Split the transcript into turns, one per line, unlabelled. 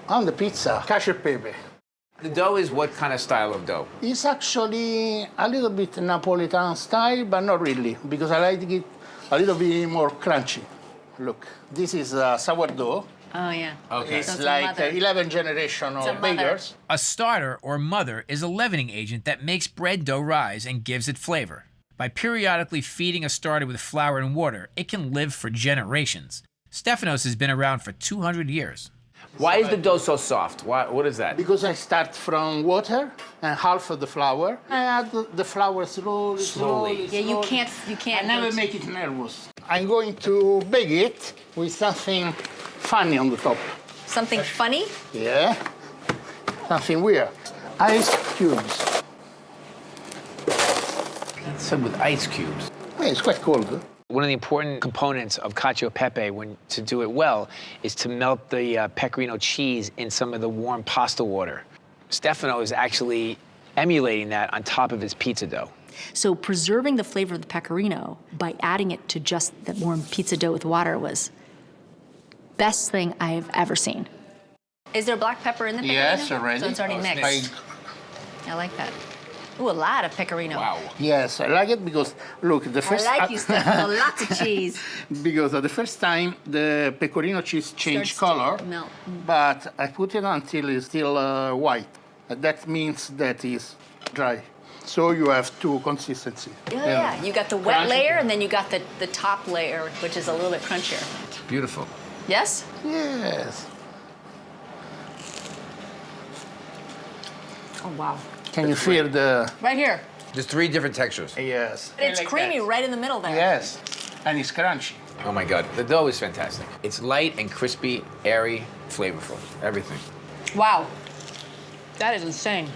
On the pizza, cacio e pepe.
The dough is what kind of style of dough?
It's actually a little bit Napolitan style, but not really, because I like it a little bit more crunchy. Look, this is sourdough.
Oh, yeah.
Okay.
It's
So it's a
like
mother.
11 generation
It's a
of
mother.
bakers.
A starter or mother is a leavening agent that makes bread dough rise and gives it flavor. By periodically feeding a starter with flour and water, it can live for generations. Stefanos has been around for 200 years.
Why is the dough so soft? What is that?
Because I start from water and half of the flour. I add the flour slowly.
Yeah, you can't.
I never make it nervous. I'm going to bake it with something funny on the top.
Something funny?
Yeah, something weird. Ice cubes.
Pizza with ice cubes.
Hey, it's quite cold.
One of the important components of cacio e pepe, to do it well, is to melt the pecorino cheese in some of the warm pasta water. Stefano is actually emulating that on top of his pizza dough.
So preserving the flavor of the pecorino by adding it to just the warm pizza dough with water was best thing I have ever seen. Is there black pepper in the pecorino?
Yes, already.
So it's already mixed. I like that. Ooh, a lot of pecorino.
Wow.
Yes, I like it because, look, the first...
I like you, Stefano. Lots of cheese.
Because the first time the pecorino cheese changed
Starts to
color,
melt.
but I put it until it's still white. That means that it's dry. So you have two consistency.
Yeah. You got the wet
Crunchy.
layer, and then you got the top layer, which is a little bit crunchier.
Beautiful.
Yes?
Yes.
Oh, wow.
Can you feel the...
Right here.
There's 3 different textures.
Yes.
It's
Like
creamy
that.
right in the middle there.
Yes, and it's crunchy.
Oh my God, the dough is fantastic. It's light and crispy, airy, flavorful, everything.
Wow. That is insane.